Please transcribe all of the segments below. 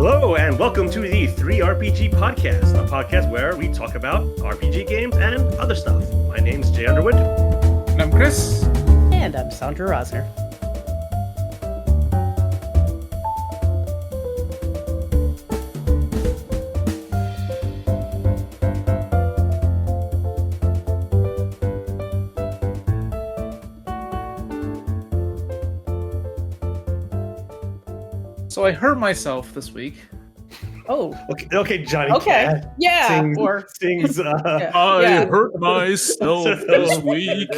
Hello, and welcome to the 3RPG Podcast, a podcast where we talk about RPG games and other stuff. My name's Jay Underwood. And I'm Chris. And I'm Sandra Rosner. So I hurt myself this week. Oh. Okay, Johnny. Okay. Cat Yeah. sings. I hurt myself this week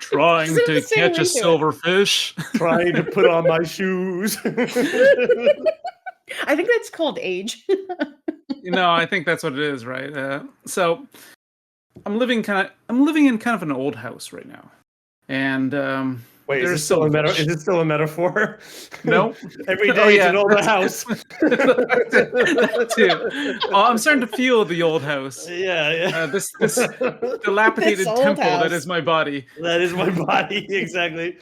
trying to catch a silverfish. Trying to put on my shoes. I think that's called age. I think that's what it is, right? So I'm living in kind of an old house right now, and wait, is this still a metaphor? No. Every day is an older house. That too. Oh, I'm starting to feel the old house. Yeah. This dilapidated temple that is my body. That is my body, exactly.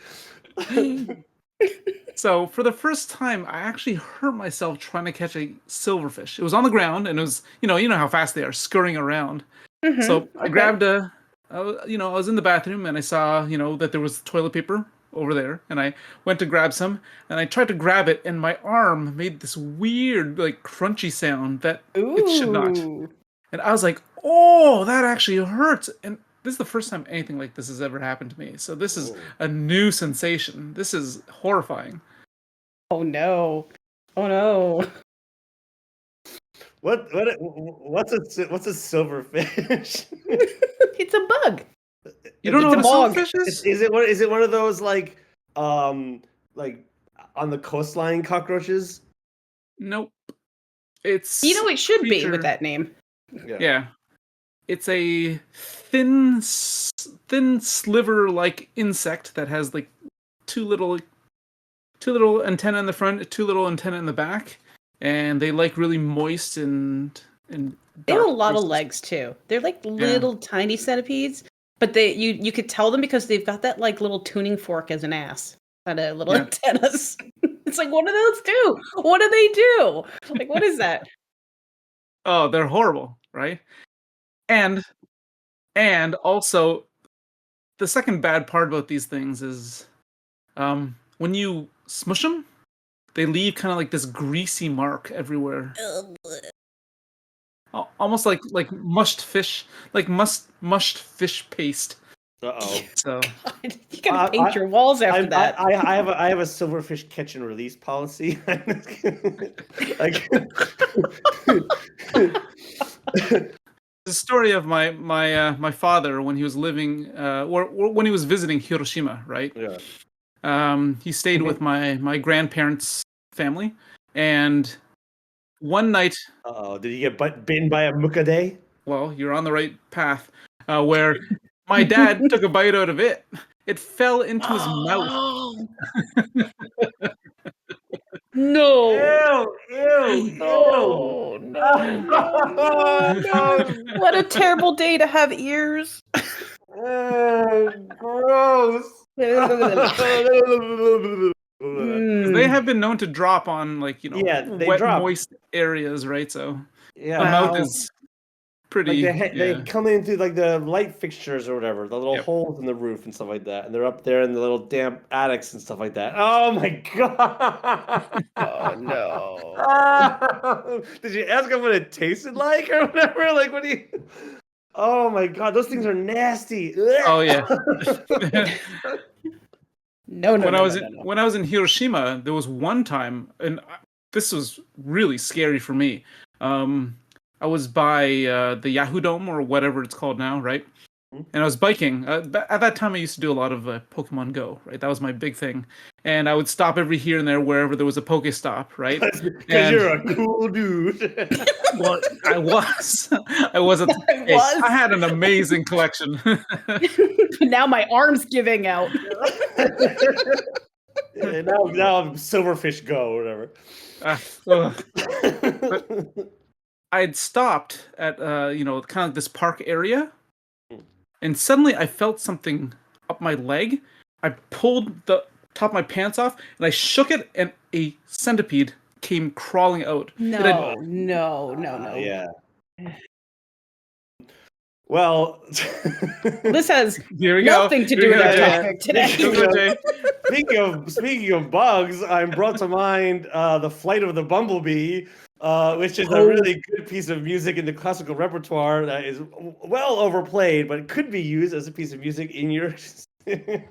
So for the first time, I actually hurt myself trying to catch a silverfish. It was on the ground, and it was, you know how fast they are, scurrying around. Mm-hmm. So I grabbed I was in the bathroom, and I saw, that there was toilet paper over there, and I went to grab some, and I tried to grab it, and my arm made this weird, crunchy sound that it should not. And I was like, oh, that actually hurts. And this is the first time anything like this has ever happened to me. So this is a new sensation. This is horrifying. Oh no. Oh no. What's a silverfish? It's a bug. You don't know what a silverfish is? Is it one of those on the coastline cockroaches? Nope. It's it should be with that name. Yeah. It's a thin sliver-like insect that has two little antennae in the front, two little antennae in the back, and they really moist and they have a lot of legs too. They're little tiny centipedes, but you could tell them because they've got that little tuning fork as an ass, kind of little antennas. It's what do those do? What do they do? What is that? Oh, they're horrible, right? And also, the second bad part about these things is, when you smush them, they leave kind of this greasy mark everywhere. Almost like mushed fish, mushed fish paste. Uh-oh. So God, you gotta paint your walls after that. I have a silverfish catch and release policy. The story of my father when he was living or when he was visiting Hiroshima, right? Yeah. He stayed with my grandparents' family, and one night. Did he get bitten by a mukaday? Well, you're on the right path. Where my dad took a bite out of it. It fell into his mouth. No. Ew. No. What a terrible day to have ears. Gross. They have been known to drop on wet, moist areas, right? So the mouth is pretty. They come in through the light fixtures or whatever, the little holes in the roof and stuff like that, and they're up there in the little damp attics and stuff like that. Oh my god! Oh no! Did you ask him what it tasted like or whatever? What do you? Oh my god, those things are nasty. Oh yeah. No. When I was in Hiroshima, there was one time, and this was really scary for me. I was by the Yahoo Dome or whatever it's called now, right? And I was biking. At that time, I used to do a lot of Pokemon Go, right? That was my big thing. And I would stop every here and there wherever there was a Pokestop, right? Because you're a cool dude. Well, I was. I had an amazing collection. Now my arm's giving out. Now I'm Silverfish Go or whatever. But I'd stopped at kind of this park area, and suddenly I felt something up my leg. I pulled the top of my pants off, and I shook it, and a centipede came crawling out. No. Yeah. Well, This has Here we go. nothing to Here do we with go, our Jay. topic today. Here we go, Jay. Speaking of bugs, I'm brought to mind the Flight of the Bumblebee, which is a Oh. really good piece of music in the classical repertoire that is well overplayed, but it could be used as a piece of music in your.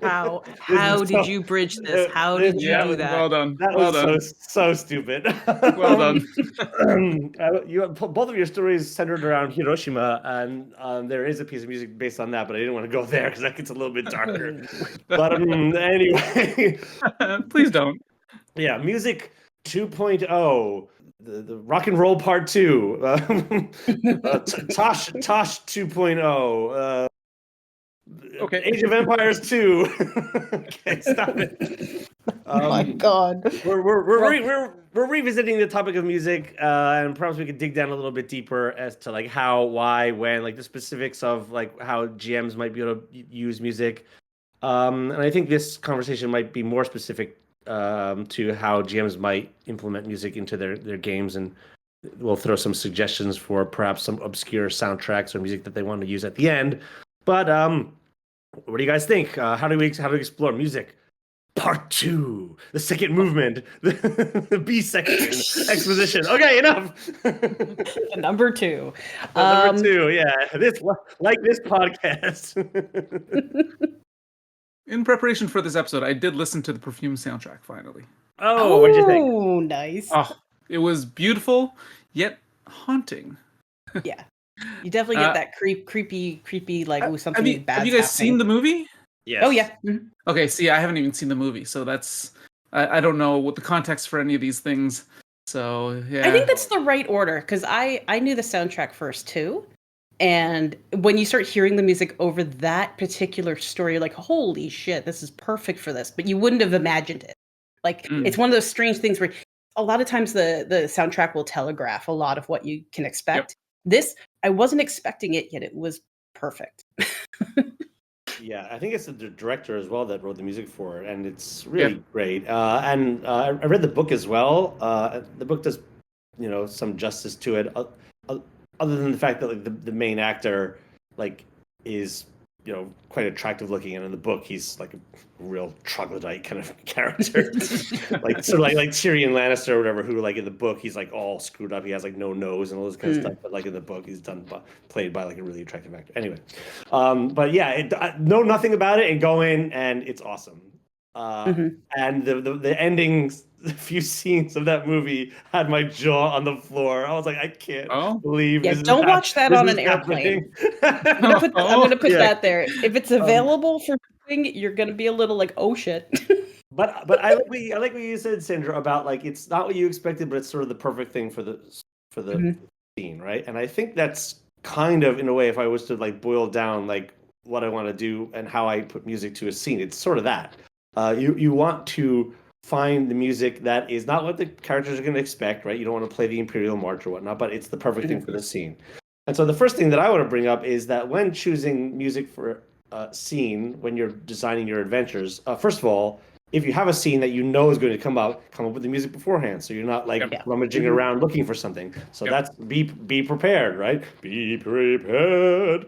How This is did so- you bridge this? How this- did you Yeah, do that? well done. That Well was done. so stupid. Well done. Both of your stories centered around Hiroshima, and there is a piece of music based on that, but I didn't want to go there because that gets a little bit darker. But anyway, Please don't. yeah, music 2.0, the rock and roll part 2, Tosh 2.0. Okay. Age of Empires 2. Okay, stop it. Oh my God. We're revisiting the topic of music, and perhaps we could dig down a little bit deeper as to like how, why, when, like the specifics of like how GMs might be able to use music. And I think this conversation might be more specific to how GMs might implement music into their games, and we'll throw some suggestions for perhaps some obscure soundtracks or music that they want to use at the end. But what do you guys think? How do we explore music? Part 2, the second movement, the B section, exposition. Okay, enough. Number 2. Number 2, yeah. This podcast. In preparation for this episode, I did listen to the Perfume soundtrack finally. Oh, what'd you think? Oh, nice. Oh, it was beautiful, yet haunting. Yeah. You definitely get that creepy, like, ooh, something bad. Have you guys seen the movie? Yes. Oh, yeah. Mhm. Okay, see, I haven't even seen the movie, so that's I don't know what the context for any of these things. So yeah, I think that's the right order because I knew the soundtrack first too, and when you start hearing the music over that particular story, you're like, holy shit, this is perfect for this. But you wouldn't have imagined it. Like it's one of those strange things where a lot of times the soundtrack will telegraph a lot of what you can expect. Yep. This I wasn't expecting it, yet it was perfect. Yeah, I think it's the director as well that wrote the music for it, and it's really great. And I read the book as well. The book does, some justice to it, other than the fact that like the main actor like is quite attractive looking, and in the book he's like a real troglodyte kind of character, like sort of like Tyrion Lannister or whatever. Who like in the book he's like all screwed up. He has like no nose and all this kind of stuff. But like in the book he's played by like a really attractive actor. Anyway, but yeah, I know nothing about it and go in and it's awesome. And the endings, the few scenes of that movie had my jaw on the floor. I was like, I can't believe. Yeah, don't watch that on an airplane. I'm gonna put that there. If it's available for viewing, you're gonna be a little like, oh shit. But I like what you said, Sandra, about like it's not what you expected, but it's sort of the perfect thing for the scene, right? And I think that's kind of in a way, if I was to like boil down like what I want to do and how I put music to a scene, it's sort of that. You want to find the music that is not what the characters are going to expect, right? You don't want to play the Imperial March or whatnot, but it's the perfect thing for the scene. And so the first thing that I want to bring up is that when choosing music for a scene, when you're designing your adventures, first of all, if you have a scene that you know is going to come up with the music beforehand, so you're not like rummaging around looking for something. So that's be prepared, right? Be prepared.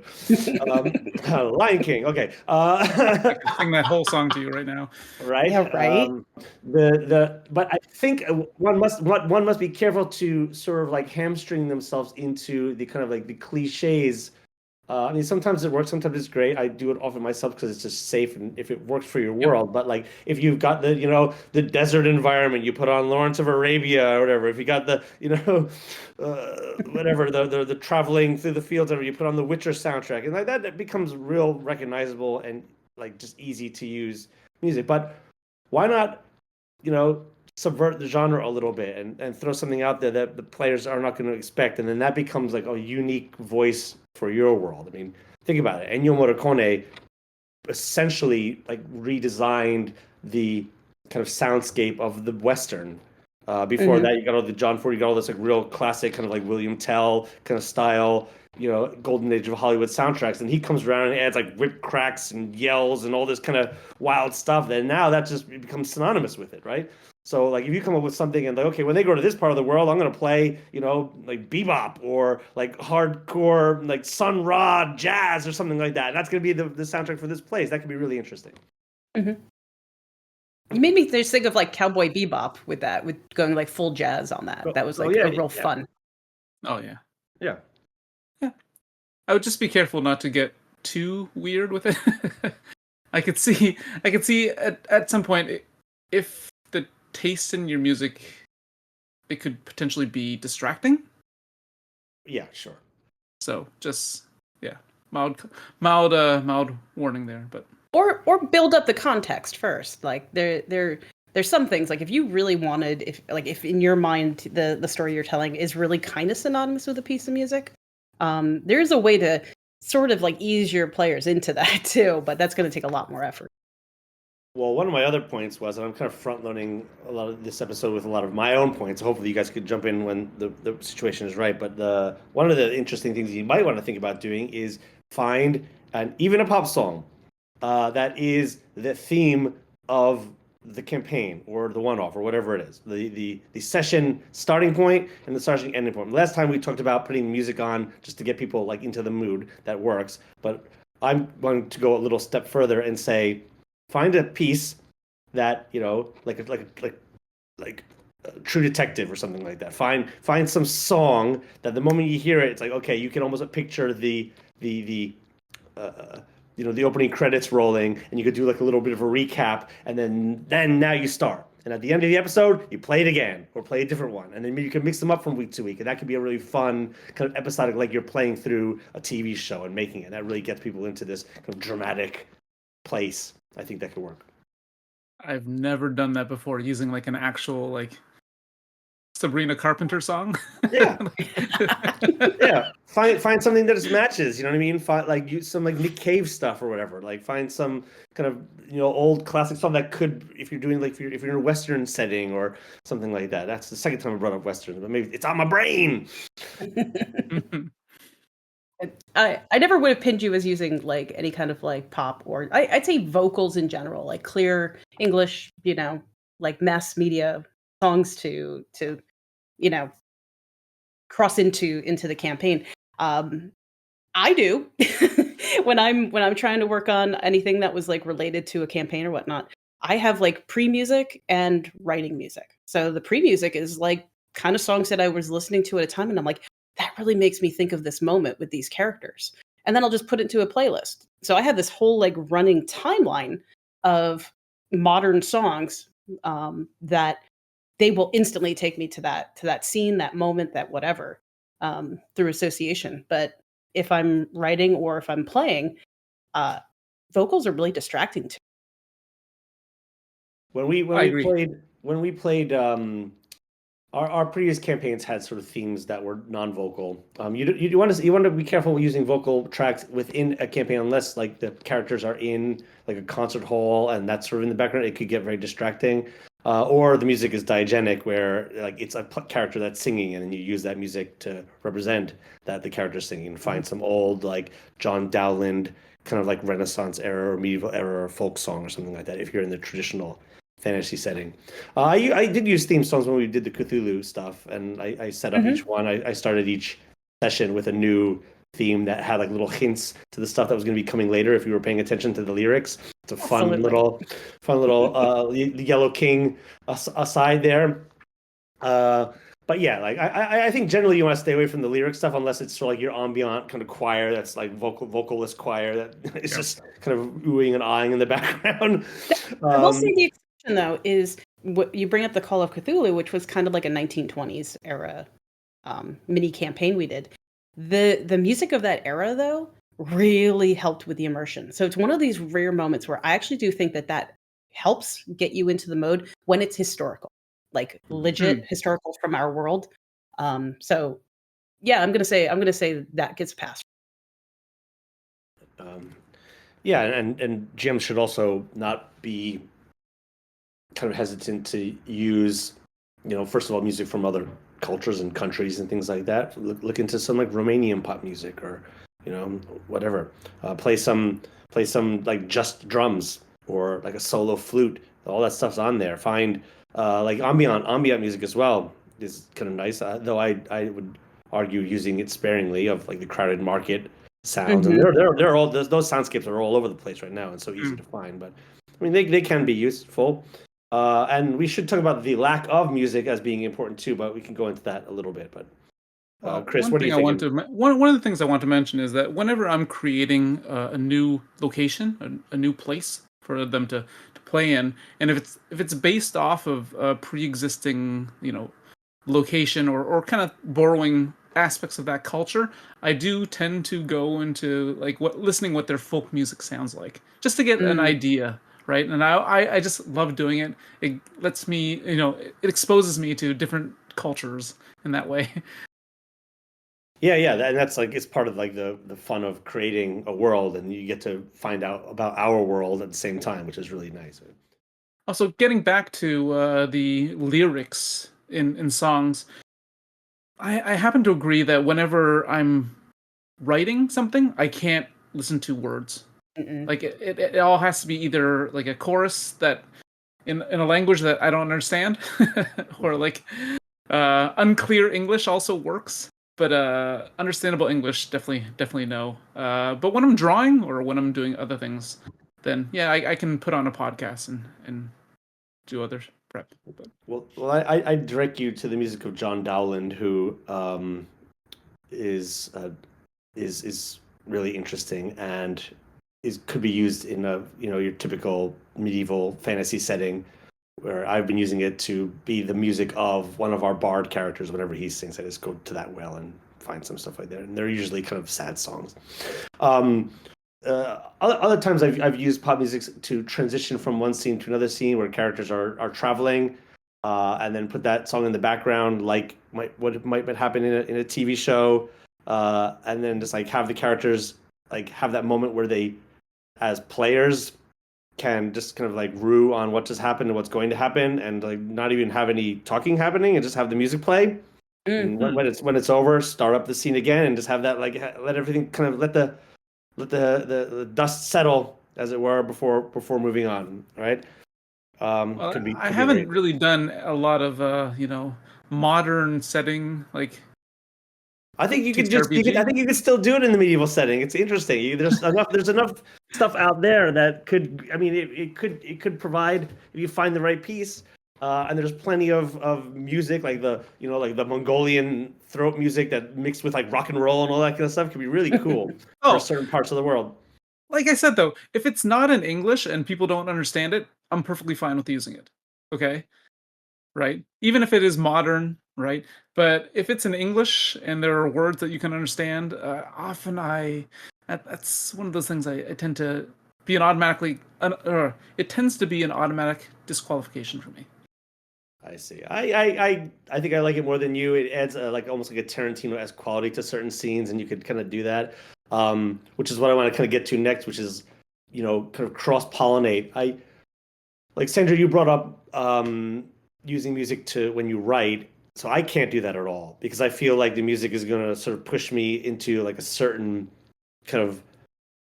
Lion King. Okay. I can sing that whole song to you right now. Right. Yeah. Right. But I think one must be careful to sort of like hamstring themselves into the kind of like the cliches. I mean, sometimes it works, sometimes it's great. I do it often myself because it's just safe and if it works for your world. But like, if you've got the desert environment, you put on Lawrence of Arabia or whatever. If you got the whatever the traveling through the fields, or you put on the Witcher soundtrack, and like that, it becomes real recognizable and like just easy to use music. But why not, subvert the genre a little bit and throw something out there that the players are not going to expect, and then that becomes like a unique voice for your world. I mean, think about it. Ennio Morricone essentially like redesigned the kind of soundscape of the Western. Before that, you got all the John Ford, you got all this like real classic kind of like William Tell kind of style, golden age of Hollywood soundtracks. And he comes around and adds like whip cracks and yells and all this kind of wild stuff. And now that just becomes synonymous with it, right? So like if you come up with something and like, okay, when they go to this part of the world, I'm gonna play, like bebop or like hardcore, like Sun Ra jazz or something like that. And that's gonna be the soundtrack for this place. That could be really interesting. Mm-hmm. You made me just think of like Cowboy Bebop with that, with going like full jazz on that. That was like a real fun. Oh yeah. Yeah. Yeah. I would just be careful not to get too weird with it. I could see at some point if the taste in your music, it could potentially be distracting. Yeah, sure. So just mild warning there, but or build up the context first. Like there's some things like if you really wanted, if in your mind the story you're telling is really kind of synonymous with a piece of music, there's a way to sort of like ease your players into that too, but that's going to take a lot more effort. Well, one of my other points was, and I'm kind of front-loading a lot of this episode with a lot of my own points. Hopefully you guys could jump in when the situation is right. But one of the interesting things you might want to think about doing is find even a pop song that is the theme of the campaign or the one-off or whatever it is. The session starting point and the session ending point. Last time we talked about putting music on just to get people like into the mood. That works. But I'm going to go a little step further and say, find a piece that, like True Detective or something like that. Find some song that the moment you hear it, it's like, okay, you can almost picture the opening credits rolling, and you could do like a little bit of a recap, and then now you start. And at the end of the episode, you play it again or play a different one. And then you can mix them up from week to week. And that could be a really fun kind of episodic, like you're playing through a TV show and making it. That really gets people into this kind of dramatic place. I think that could work. I've never done that before, using like an actual like Sabrina Carpenter song. Yeah. Yeah. Find something that just matches, you know what I mean? Find use some like Nick Cave stuff or whatever. Like find some kind of old classic song that could, if you're doing like if you're in a Western setting or something like that. That's the second time I brought up Westerns, but maybe it's on my brain. I never would have pinned you as using like any kind of like pop or I'd say vocals in general, like clear English, like mass media songs to cross into the campaign. I do when I'm trying to work on anything that was like related to a campaign or whatnot. I have like pre-music and writing music. So the pre-music is like kind of songs that I was listening to at a time, and I'm like, that really makes me think of this moment with these characters. And then I'll just put it into a playlist. So I have this whole like running timeline of modern songs that they will instantly take me to that scene, that moment, that whatever, through association. But if I'm writing or if I'm playing, vocals are really distracting to me. When we played our previous campaigns had sort of themes that were non-vocal. You want to be careful using vocal tracks within a campaign, unless like the characters are in like a concert hall and that's sort of in the background. It could get very distracting. Or the music is diegetic, where like it's a character that's singing, and then you use that music to represent that the character's singing. Find some old like John Dowland kind of like Renaissance era or medieval era folk song or something like that, if you're in the traditional fantasy setting. I did use theme songs when we did the Cthulhu stuff, and I set up each one. I started each session with a new theme that had like little hints to the stuff that was going to be coming later if you were paying attention to the lyrics. It's a fun little Yellow King aside there. But yeah, like I think generally you want to stay away from the lyric stuff unless it's sort of like your ambient kind of choir that's like vocalist choir that is just kind of oohing and ahhing in the background. I will say the exception though is what you bring up, the Call of Cthulhu, which was kind of like a 1920s era mini campaign we did. The music of that era though really helped with the immersion. So it's one of these rare moments where I actually do think that helps get you into the mode when it's historical. Like legit historical from our world. So yeah, I'm gonna say that gets passed. Yeah, and GMs should also not be kind of hesitant to use, first of all, music from other cultures and countries and things like that. Look into some like Romanian pop music or whatever. Play some like just drums or like a solo flute. All that stuff's on there. Find like ambient music as well is kind of nice. Though I would argue using it sparingly of like the crowded market sounds, and they're all those soundscapes are all over the place right now and so easy to find. But I mean, they can be useful. And we should talk about the lack of music as being important too, but we can go into that a little bit. But Chris, what do you think? One of the things I want to mention is that whenever I'm creating a new location, a new place for them to play in, and if it's based off of a pre-existing, location or kind of borrowing aspects of that culture, I do tend to go into like listening what their folk music sounds like, just to get an idea, right? And I just love doing it. It lets me, it exposes me to different cultures in that way. Yeah, and that's like it's part of like the fun of creating a world, and you get to find out about our world at the same time, which is really nice. Also, getting back to the lyrics in songs, I happen to agree that whenever I'm writing something, I can't listen to words. Like it all has to be either like a chorus that in a language that I don't understand, or like unclear English also works. But understandable English, definitely no. But when I'm drawing or when I'm doing other things, then yeah, I can put on a podcast and do other prep. But. Well, I direct you to the music of John Dowland, who is really interesting and could be used in a your typical medieval fantasy setting, where I've been using it to be the music of one of our bard characters whenever he sings. I just go to that well and find some stuff like that, and they're usually kind of sad songs. Other times I've used pop music to transition from one scene to another scene where characters are traveling, and then put that song in the background, like what might happen in a TV show, and then just like have the characters like have that moment where they, as players, can just kind of like rue on what just happened and what's going to happen, and like not even have any talking happening, and just have the music play. And when it's over, start up the scene again, and just have that like let everything kind of let the dust settle, as it were, before moving on. Right? I haven't really done a lot of modern setting like. I think you could I think you could still do it in the medieval setting. It's interesting. There's enough stuff out there that could. I mean, it could provide, if you find the right piece. And there's plenty of music like the Mongolian throat music that mixed with like rock and roll and all that kind of stuff could be really cool for certain parts of the world. Like I said though, if it's not in English and people don't understand it, I'm perfectly fine with using it. Okay? Right? Even if it is modern, right? But if it's in English and there are words that you can understand, often that's one of those things I tend to be it tends to be an automatic disqualification for me. I see. I think I like it more than you. It adds like almost like a Tarantino-esque quality to certain scenes, and you could kind of do that, which is what I want to kind of get to next, which is kind of cross-pollinate. Like Sandra, you brought up using music to when you write. So I can't do that at all, because I feel like the music is going to sort of push me into like a certain kind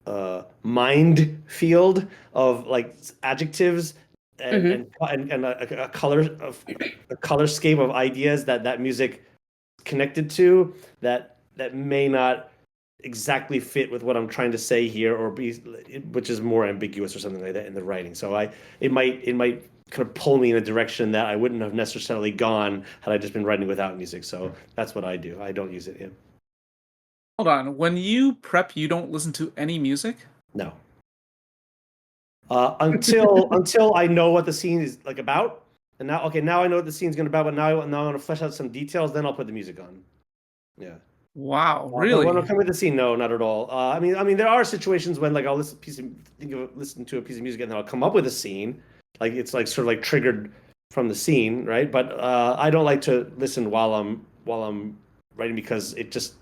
of mind field of like adjectives and a color scheme of ideas that music connected to that may not exactly fit with what I'm trying to say here, or which is more ambiguous or something like that in the writing. So it might kind of pull me in a direction that I wouldn't have necessarily gone had I just been writing without music. So that's what I do. I don't use it. Yeah. Hold on. When you prep, you don't listen to any music? No. Until I know what the scene is like about, and now I know what the scene's going to about, but now I want to flesh out some details. Then I'll put the music on. Yeah. Wow, really? When I come with the scene, no, not at all. I mean, there are situations when like I'll listen to a piece of music and then I'll come up with a scene, like it's like sort of like triggered from the scene, right? But I don't like to listen while I'm writing, because it just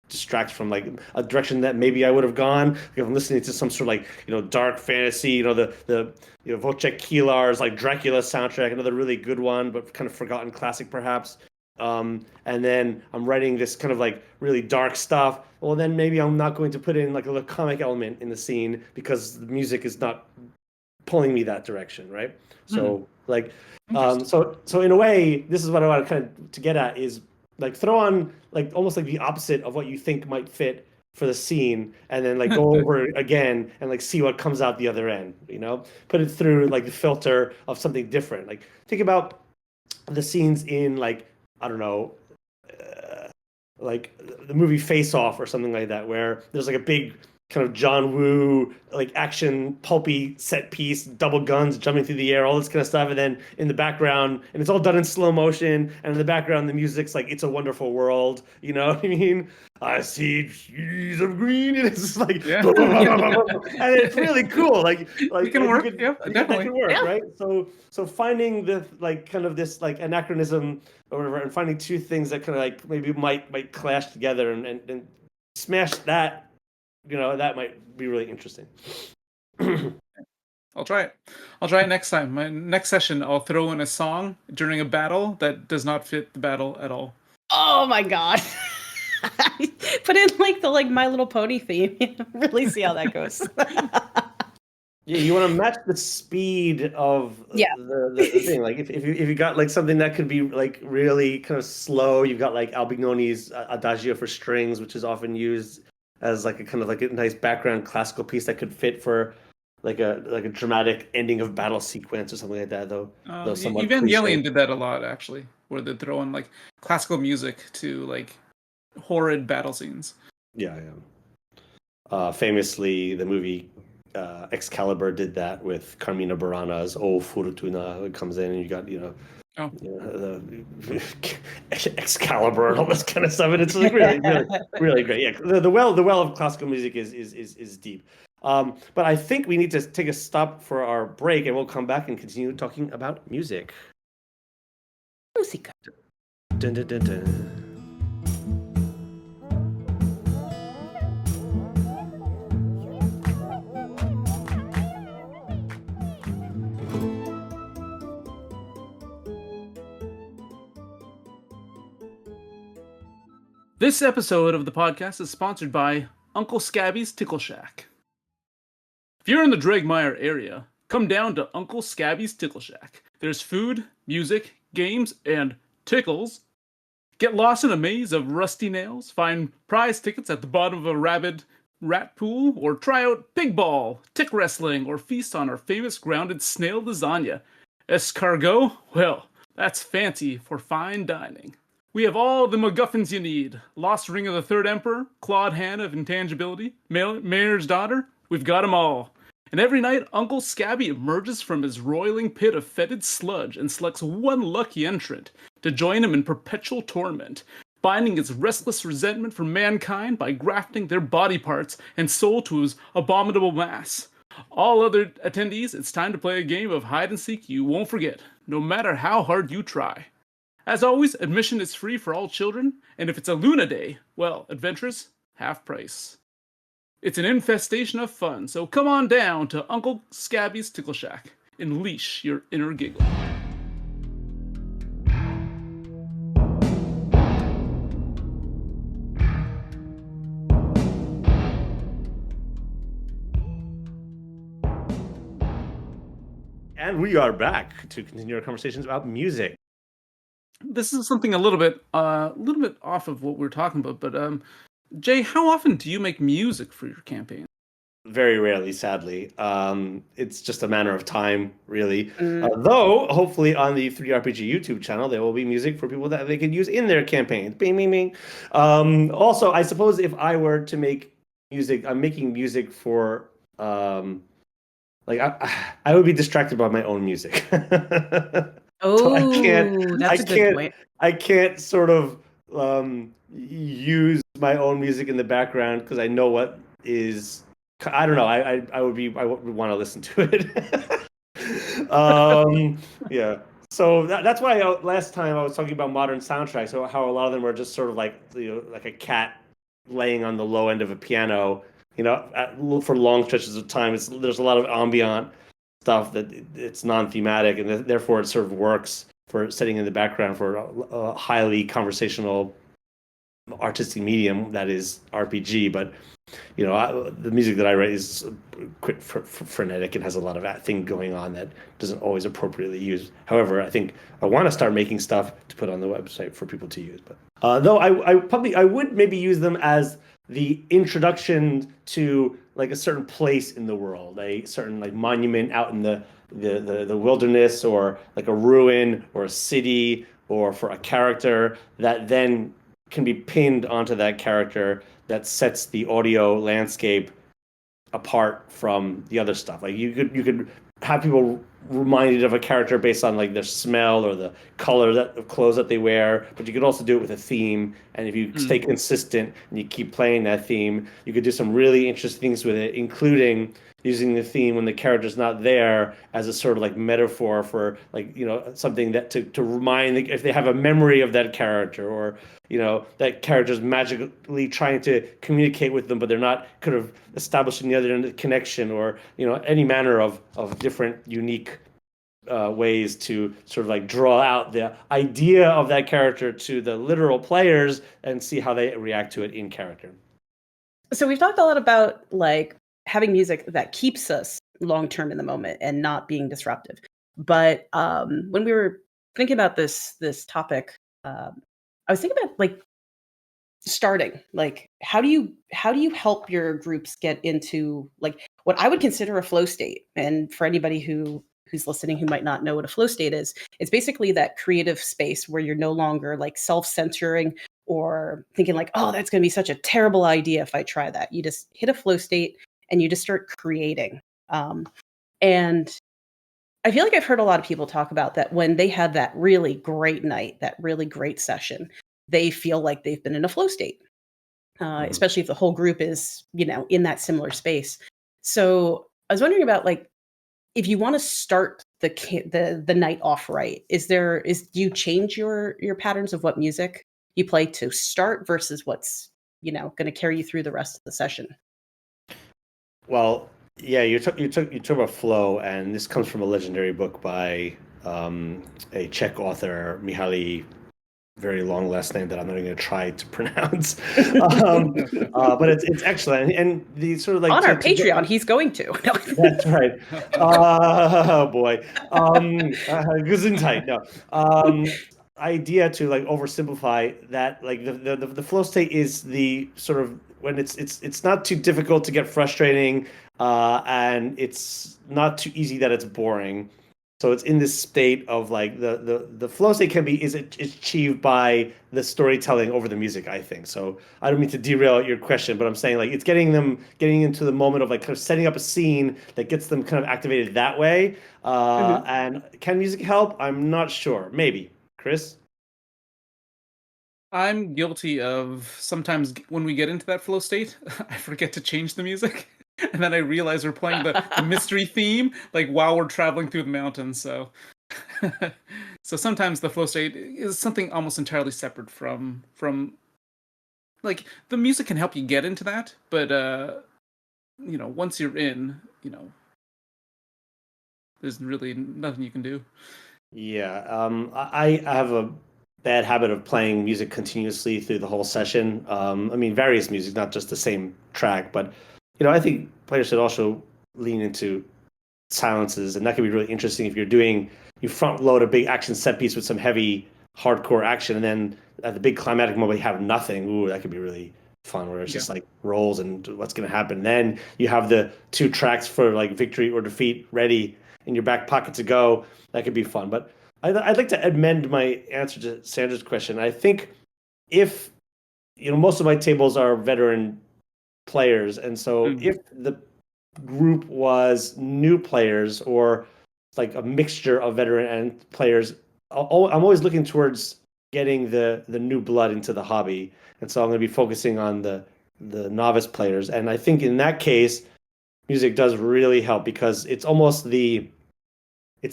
distracts from like a direction that maybe I would have gone if I'm listening to some sort of like dark fantasy, the Wojciech Kilar's like Dracula soundtrack, another really good one but kind of forgotten classic perhaps. And then I'm writing this kind of like really dark stuff. Well, then maybe I'm not going to put in like a little comic element in the scene because the music is not pulling me that direction, right? So like, so in a way, this is what I want to get at is like throw on like almost like the opposite of what you think might fit for the scene, and then like go over it again and like see what comes out the other end. Put it through like the filter of something different. Like think about the scenes in like I don't know, like the movie Face Off or something like that, where there's like a big kind of John Woo, like action, pulpy set piece, double guns jumping through the air, all this kind of stuff. And then in the background, and it's all done in slow motion. And in the background, the music's like "It's a Wonderful World." You know what I mean? I see trees of green, and it's just like, and it's really cool. Like it can work. Yeah, definitely. That can work, right? So finding the like kind of this like anachronism or whatever, and finding two things that kind of like maybe might clash together and smash that. That might be really interesting. I'll try it. I'll try it next time. My next session, I'll throw in a song during a battle that does not fit the battle at all. Oh my god! Put in like the My Little Pony theme. Really see how that goes. Yeah, you want to match the speed of the thing. Like if you got like something that could be like really kind of slow, you've got like Albignoni's Adagio for strings, which is often used as like a kind of like a nice background classical piece that could fit for like a dramatic ending of battle sequence or something like that. Though Evangelion did that a lot actually, where they throw in like classical music to like horrid battle scenes. Yeah. Famously, the movie Excalibur did that with Carmina Burana's "O Fortuna." It comes in and you got the Excalibur and all this kind of stuff, and it's like really, really, really great. Yeah, the well of classical music is deep. But I think we need to take a stop for our break, and we'll come back and continue talking about music. Musica. Dun, dun, dun, dun. This episode of the podcast is sponsored by Uncle Scabby's Tickle Shack. If you're in the Dragmire area, come down to Uncle Scabby's Tickle Shack. There's food, music, games, and tickles. Get lost in a maze of rusty nails, find prize tickets at the bottom of a rabid rat pool, or try out pig ball, tick wrestling, or feast on our famous grounded snail lasagna. Escargot? Well, that's fancy for fine dining. We have all the MacGuffins you need. Lost Ring of the Third Emperor, Clawed Hand of Intangibility, Mayor's Daughter. We've got them all. And every night, Uncle Scabby emerges from his roiling pit of fetid sludge and selects one lucky entrant to join him in perpetual torment, binding his restless resentment for mankind by grafting their body parts and soul to his abominable mass. All other attendees, it's time to play a game of hide and seek you won't forget, no matter how hard you try. As always, admission is free for all children, and if it's a Luna Day, well, adventurers, half price. It's an infestation of fun, so come on down to Uncle Scabby's Tickle Shack and leash your inner giggle. And we are back to continue our conversations about music. This is something a little bit off of what we're talking about, but Jay, how often do you make music for your campaign? Very rarely, sadly. It's just a matter of time, really. Though, hopefully on the 3RPG YouTube channel, there will be music for people that they can use in their campaigns. Bing, bing, bing. Also, I suppose if I were to make music, I'm making music for... I would be distracted by my own music. Oh, so that's a good point. I can't sort of use my own music in the background because I know what is. I don't know. I would want to listen to it. Yeah. So that's why last time I was talking about modern soundtracks. So how a lot of them are just sort of like like a cat laying on the low end of a piano. For long stretches of time, there's a lot of ambient stuff that it's non-thematic, and therefore it sort of works for setting in the background for highly conversational artistic medium that is RPG, but the music that I write is quite frenetic and has a lot of thing going on that doesn't always appropriately use. However, I think I want to start making stuff to put on the website for people to use. But though I would maybe use them as the introduction to like a certain place in the world, a certain like monument out in the wilderness, or like a ruin or a city, or for a character that then can be pinned onto that character that sets the audio landscape apart from the other stuff. Like you could have people reminded of a character based on like their smell or the color of clothes that they wear, but you could also do it with a theme. And if you stay consistent and you keep playing that theme, you could do some really interesting things with it, including using the theme when the character's not there as a sort of like metaphor for like, something that to remind if they have a memory of that character, or that character's magically trying to communicate with them, but they're not kind of establishing the other end of the connection, or any manner of different unique ways to sort of like draw out the idea of that character to the literal players and see how they react to it in character. So we've talked a lot about like having music that keeps us long term in the moment and not being disruptive. But when we were thinking about this topic, I was thinking about like starting, like how do you help your groups get into like what I would consider a flow state? And for anybody who's listening who might not know what a flow state is, it's basically that creative space where you're no longer like self-censoring or thinking like, oh, that's going to be such a terrible idea if I try that. You just hit a flow state and you just start creating. And I feel like I've heard a lot of people talk about that when they have that really great night, that really great session, they feel like they've been in a flow state, especially if the whole group is, in that similar space. So I was wondering about like, if you want to start the night off right, do you change your patterns of what music you play to start versus what's going to carry you through the rest of the session? Well, yeah, you talk about flow, and this comes from a legendary book by a Czech author, Mihaly. Very long last name that I'm not even going to try to pronounce, but it's excellent. And the sort of like on our Patreon, he's going to. That's right. Oh boy, Gesundheit. No, idea to like oversimplify that. Like the flow state is the sort of when it's not too difficult to get frustrating, and it's not too easy that it's boring. So it's in this state of like the flow state is achieved by the storytelling over the music, I think. So I don't mean to derail your question, but I'm saying like it's getting into the moment of like kind of setting up a scene that gets them kind of activated that way. And can music help? I'm not sure. Maybe. Chris? I'm guilty of sometimes when we get into that flow state, I forget to change the music. And then I realize we're playing the mystery theme, like while we're traveling through the mountains. So, so sometimes the flow state is something almost entirely separate from like the music can help you get into that, but once you're in, there's really nothing you can do. Yeah, I have a bad habit of playing music continuously through the whole session. I mean, various music, not just the same track, but I think players should also lean into silences, and that can be really interesting if you front load a big action set piece with some heavy hardcore action, and then at the big climatic moment you have nothing. Ooh, that could be really fun, where it's just like rolls and what's going to happen. Then you have the two tracks for like victory or defeat ready in your back pocket to go. That could be fun. But I'd like to amend my answer to Sandra's question. I think if most of my tables are veteran players, and so if the group was new players or like a mixture of veteran and players, I'm always looking towards getting the new blood into the hobby, and so I'm going to be focusing on the novice players. And I think in that case, music does really help, because it's almost the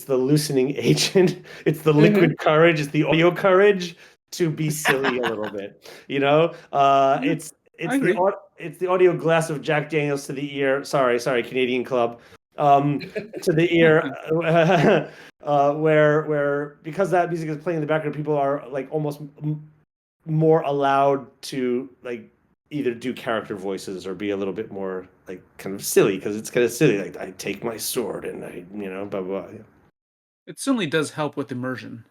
loosening agent, it's the liquid courage, it's the audio courage to be silly a little bit. It's the audio glass of Jack Daniels to the ear. Sorry, Canadian Club. To the ear, where because that music is playing in the background, people are like almost more allowed to like either do character voices or be a little bit more like kind of silly, because it's kind of silly. Like, I take my sword and I, blah, blah, blah. It certainly does help with immersion.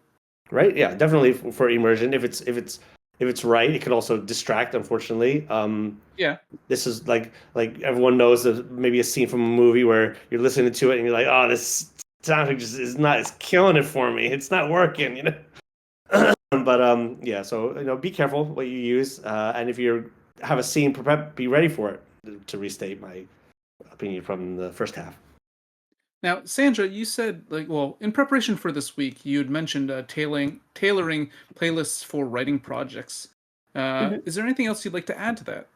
Right? Yeah, definitely for immersion. If it's right, it could also distract, unfortunately. Yeah. This is like everyone knows that maybe a scene from a movie where you're listening to it and you're like, oh, this soundtrack just is not, it's killing it for me. It's not working, But yeah, so be careful what you use, and if you have a scene, be ready for it. To restate my opinion from the first half. Now, Sandra, you said in preparation for this week, you had mentioned tailoring playlists for writing projects. Is there anything else you'd like to add to that?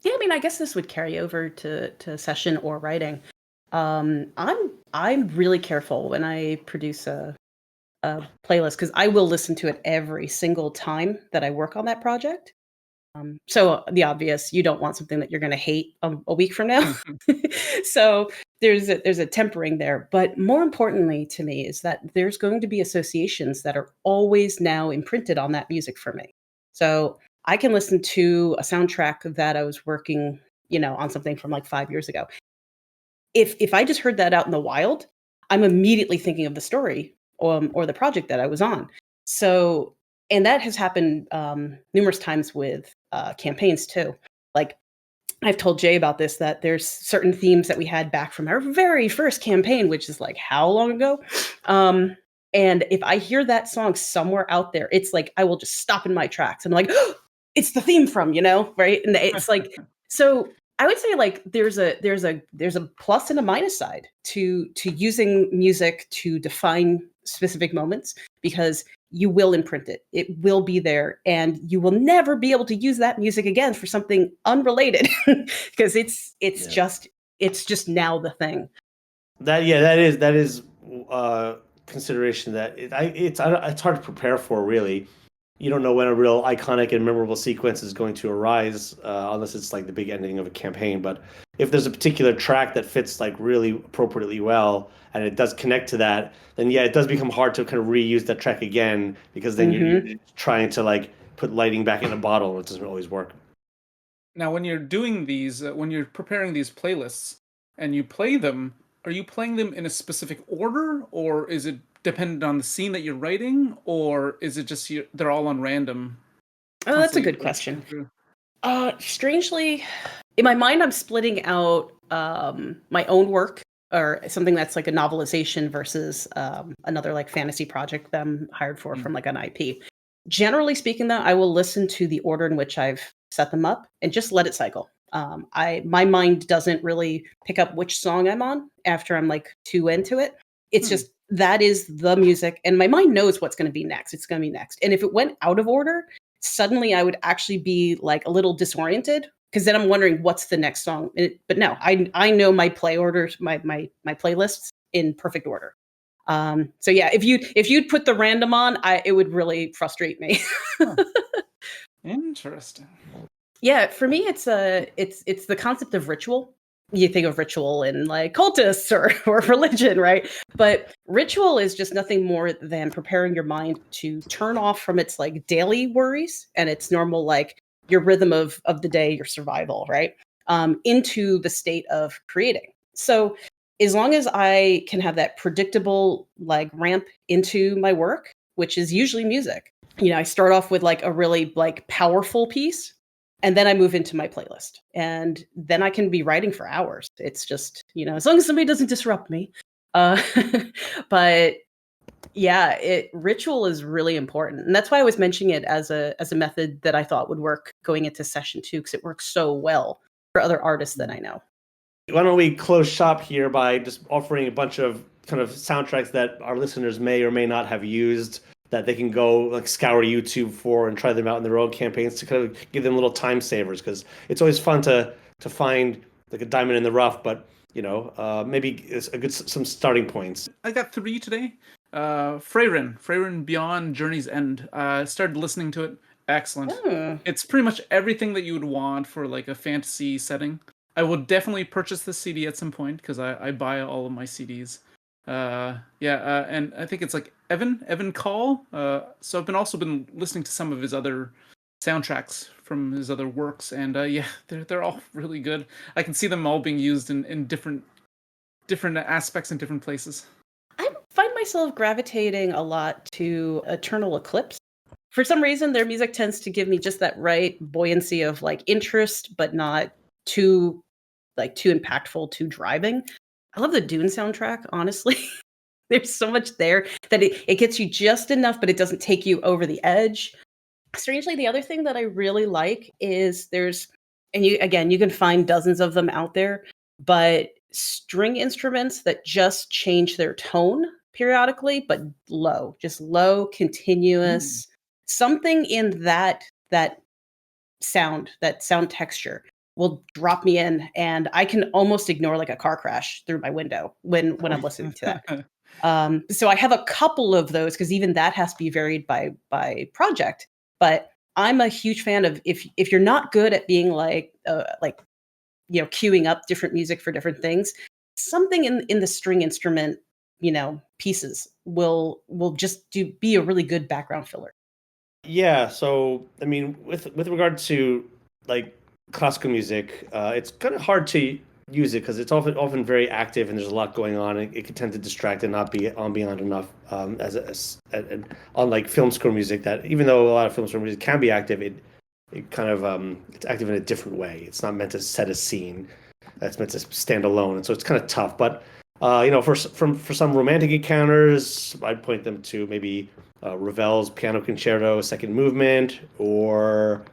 Yeah, I mean, I guess this would carry over to session or writing. I'm really careful when I produce a playlist, because I will listen to it every single time that I work on that project. So the obvious, you don't want something that you're going to hate a week from now. So there's a tempering there. But more importantly to me is that there's going to be associations that are always now imprinted on that music for me. So I can listen to a soundtrack that I was working, on something from like 5 years ago. If I just heard that out in the wild, I'm immediately thinking of the story or the project that I was on. So, and that has happened numerous times with campaigns too. Like, I've told Jay about this, that there's certain themes that we had back from our very first campaign, which is like how long ago? And if I hear that song somewhere out there, it's like I will just stop in my tracks. I'm like, oh, it's the theme from, right? And it's like, so I would say like there's a plus and a minus side to using music to define specific moments, because you will imprint it. It will be there, and you will never be able to use that music again for something unrelated, because it's just now the thing. That is consideration that it's hard to prepare for, really. You don't know when a real iconic and memorable sequence is going to arise, unless it's like the big ending of a campaign. But if there's a particular track that fits like really appropriately well, and it does connect to that, then yeah, it does become hard to kind of reuse that track again, because then you're trying to like put lighting back in a bottle, and it doesn't always work. Now, when you're doing these, when you're preparing these playlists and you play them, are you playing them in a specific order, or is it dependent on the scene that you're writing, or is it just they're all on random? Oh, that's a good question. Strangely, in my mind, I'm splitting out my own work, or something that's like a novelization versus another like fantasy project that I'm hired for from like an IP. Generally speaking, though, I will listen to the order in which I've set them up and just let it cycle. My mind doesn't really pick up which song I'm on after I'm like too into it. It's just that is the music, and my mind knows what's going to be next. It's going to be next. And if it went out of order, suddenly I would actually be like a little disoriented, because then I'm wondering what's the next song. But no, I know my play orders, my playlists in perfect order. So yeah, if you'd put the random on, it would really frustrate me. Interesting. Yeah, for me, it's the concept of ritual. You think of ritual in like cultists or religion, right? But ritual is just nothing more than preparing your mind to turn off from its like daily worries and its normal like your rhythm of the day, your survival, right? Into the state of creating. So as long as I can have that predictable like ramp into my work, which is usually music, I start off with like a really like powerful piece, and then I move into my playlist, and then I can be writing for hours. It's just, as long as somebody doesn't disrupt me. But yeah, ritual is really important. And that's why I was mentioning it as a method that I thought would work going into session 2, because it works so well for other artists that I know. Why don't we close shop here by just offering a bunch of kind of soundtracks that our listeners may or may not have used, that they can go like scour YouTube for and try them out in their own campaigns, to kind of give them little time savers, because it's always fun to find like a diamond in the rough, but maybe it's a good some starting points. I got 3 today. Freyrin Beyond Journey's End. Started listening to it. Excellent. It's pretty much everything that you would want for like a fantasy setting. I will definitely purchase this CD at some point, because I buy all of my CDs. And I think it's like Evan Call. So I've also been listening to some of his other soundtracks from his other works, and yeah, they're all really good. I can see them all being used in different aspects in different places. I find myself gravitating a lot to Eternal Eclipse. For some reason, their music tends to give me just that right buoyancy of like interest, but not too impactful, too driving. I love the Dune soundtrack, honestly. There's so much there that it gets you just enough, but it doesn't take you over the edge. Strangely, the other thing that I really like is you can find dozens of them out there, but string instruments that just change their tone periodically, but just low, continuous, something in that sound texture will drop me in, and I can almost ignore like a car crash through my window when I'm listening to that. So I have a couple of those because even that has to be varied by project. But I'm a huge fan of if you're not good at being queuing up different music for different things, something in the string instrument pieces will just be a really good background filler. Yeah, so I mean, with regard to like classical music, it's kind of hard to use it because it's often very active and there's a lot going on. And it can tend to distract and not be ambient enough. Unlike film score music, that even though a lot of film score music can be active, it kind of it's active in a different way. It's not meant to set a scene. It's meant to stand alone, and so it's kind of tough. But for some romantic encounters, I'd point them to maybe Ravel's Piano Concerto Second Movement, or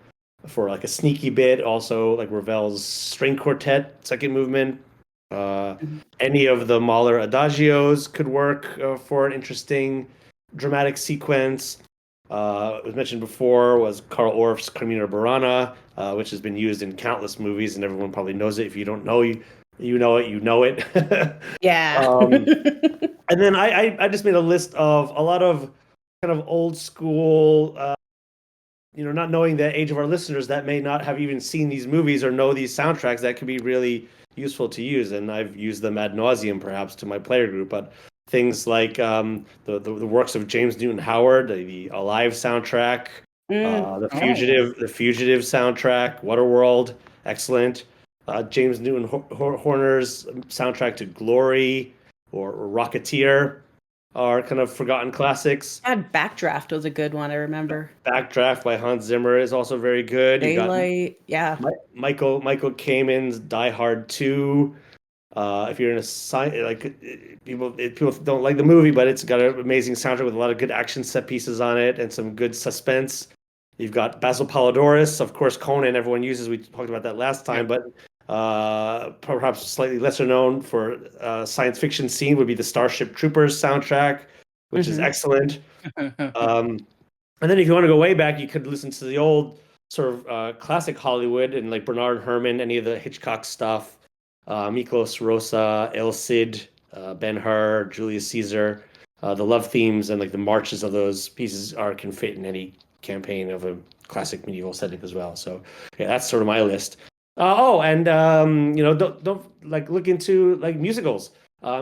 for like a sneaky bit, also like Ravel's String Quartet Second Movement. Any of the Mahler adagios could work for an interesting dramatic sequence. It was mentioned before was Karl Orff's Carmina Burana, which has been used in countless movies, and everyone probably knows it. If you don't know, you know it. Yeah. And then I just made a list of a lot of kind of old school, not knowing the age of our listeners that may not have even seen these movies or know these soundtracks that could be really useful to use. And I've used them ad nauseum, perhaps, to my player group. But things like the works of James Newton Howard, the Alive soundtrack, the Fugitive soundtrack, Waterworld, excellent. James Newton Horner's soundtrack to Glory or Rocketeer are kind of forgotten classics. Backdraft was a good one, I remember. Backdraft by Hans Zimmer is also very good. Daylight, yeah. Michael Kamen's Die Hard 2. If you're in people don't like the movie, but it's got an amazing soundtrack with a lot of good action set pieces on it and some good suspense. You've got Basil Palladores, of course, Conan. Everyone uses. We talked about that last time, but perhaps slightly lesser known for science fiction scene would be the Starship Troopers soundtrack, which is excellent. And then if you want to go way back, you could listen to the old sort of classic Hollywood and like Bernard Herrmann, any of the Hitchcock stuff. Miklos Rosa, El Cid, Ben-Hur, Julius Caesar. The love themes and like the marches of those pieces can fit in any campaign of a classic medieval setting as well. So yeah, that's sort of my list. Don't like look into like musicals.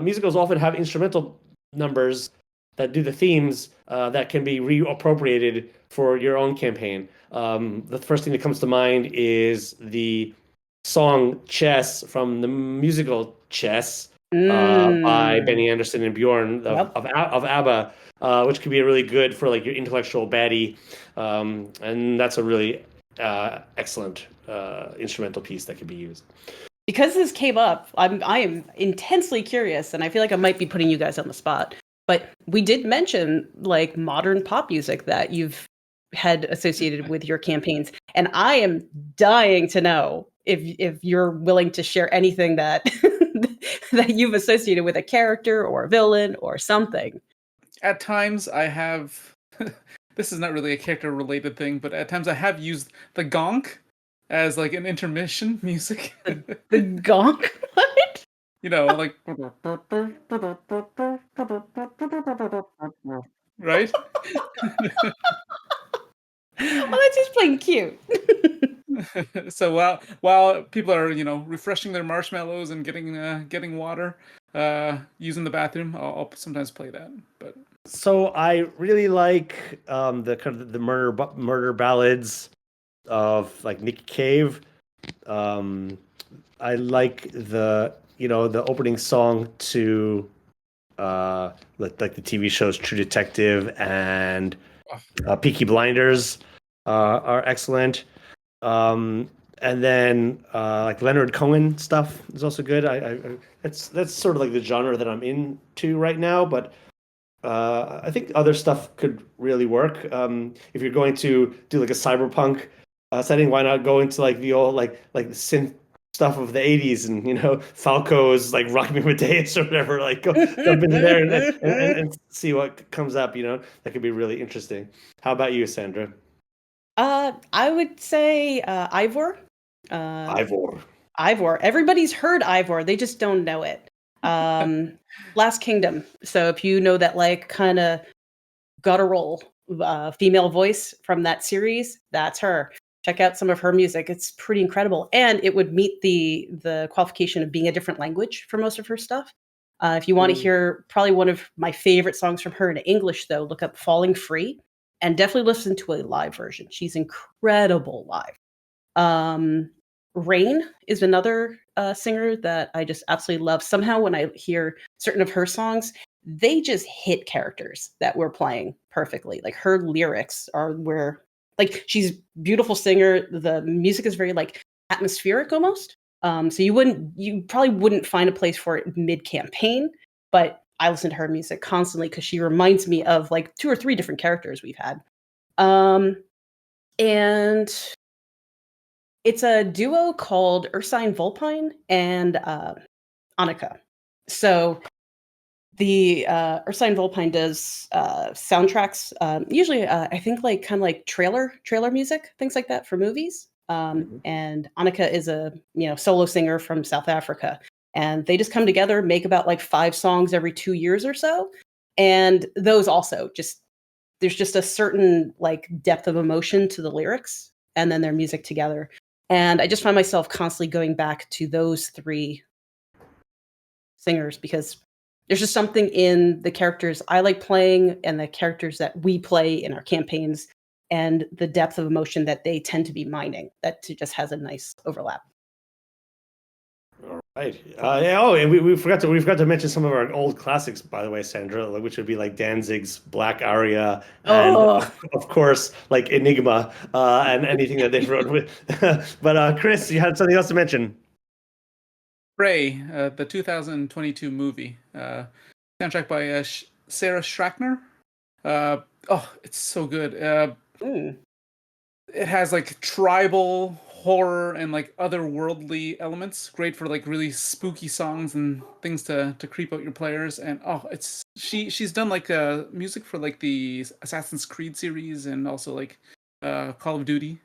Musicals often have instrumental numbers that do the themes that can be reappropriated for your own campaign. The first thing that comes to mind is the song Chess from the musical Chess by Benny Andersson and Bjorn of ABBA, which could be really good for like your intellectual baddie. And that's a really excellent instrumental piece that could be used. Because this came up, I am intensely curious, and I feel like I might be putting you guys on the spot. But we did mention like modern pop music that you've had associated with your campaigns, and I am dying to know if you're willing to share anything that that you've associated with a character or a villain or something. At times, I have. This is not really a character-related thing, but at times I have used the gonk as like an intermission music. The gonk? What? Like right? Well, that's just plain cute. So while people are refreshing their marshmallows and getting water, using the bathroom, I'll sometimes play that. But so I really like the kind of the murder ballads. of like Nick Cave. I like the opening song to like the TV shows True Detective and Peaky Blinders are excellent. And then like Leonard Cohen stuff is also good. That's sort of like the genre that I'm into right now, but I think other stuff could really work. If you're going to do like a cyberpunk setting, why not go into like the old like the synth stuff of the 80s and Falco's like Rock Me Amadeus or whatever, like go jump into there and see what comes up. That could be really interesting. How about you, Sandra? I would say Ivor. Ivor. Everybody's heard Ivor. They just don't know it. Last Kingdom. So if you know that like kind of guttural female voice from that series, that's her. Check out some of her music. It's pretty incredible. And it would meet the qualification of being a different language for most of her stuff. If you want to hear probably one of my favorite songs from her in English, though, look up Falling Free and definitely listen to a live version. She's incredible live. Rain is another singer that I just absolutely love. Somehow when I hear certain of her songs, they just hit characters that we're playing perfectly. Like her lyrics are where, like, she's a beautiful singer. The music is very like atmospheric almost. So you probably wouldn't find a place for it mid-campaign, but I listen to her music constantly because she reminds me of like 2 or 3 different characters we've had. And it's a duo called Ursine Volpine and Annika. So the Ursine Volpine does soundtracks, usually I think like kind of like trailer music, things like that for movies. And Annika is a solo singer from South Africa, and they just come together, make about like 5 songs every 2 years or so, and those also there's just a certain like depth of emotion to the lyrics and then their music together. And I just find myself constantly going back to those 3 singers because there's just something in the characters I like playing and the characters that we play in our campaigns and the depth of emotion that they tend to be mining that just has a nice overlap. All right. And we forgot to mention some of our old classics, by the way, Sandra, which would be like Danzig's Black Aria and of course like Enigma and anything that they wrote with. But Chris, you had something else to mention. Ray, the 2022 movie, soundtrack by Sarah Schrackner. It's so good. It has like tribal horror and like otherworldly elements. Great for like really spooky songs and things to creep out your players. And she's done like music for like the Assassin's Creed series and also like Call of Duty.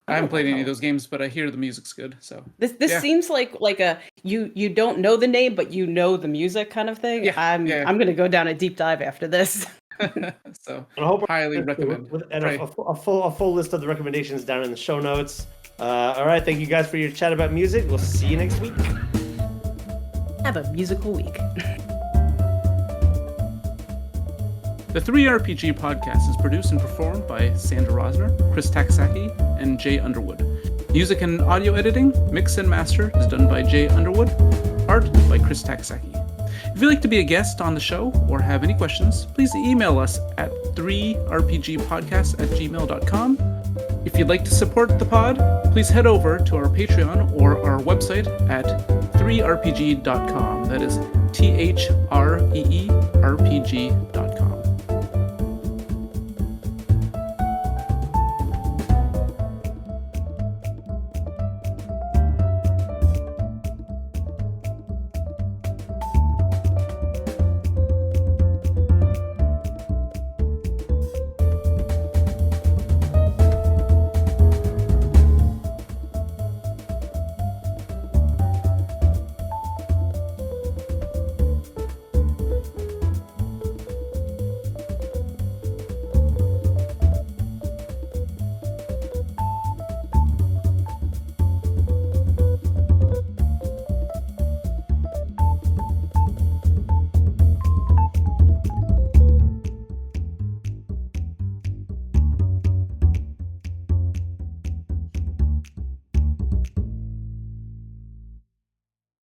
I haven't played any of those games, but I hear the music's good. So this seems like a you don't know the name, but you know the music kind of thing. Yeah, I'm gonna go down a deep dive after this. So highly recommend. And a full list of the recommendations down in the show notes. All right, thank you guys for your chat about music. We'll see you next week. Have a musical week. The 3RPG podcast is produced and performed by Sandra Rosner, Chris Takasaki, and Jay Underwood. Music and audio editing, mix and master is done by Jay Underwood. Art by Chris Takasaki. If you'd like to be a guest on the show or have any questions, please email us at 3rpgpodcast@gmail.com. If you'd like to support the pod, please head over to our Patreon or our website at 3rpg.com. That is THREERPG.com.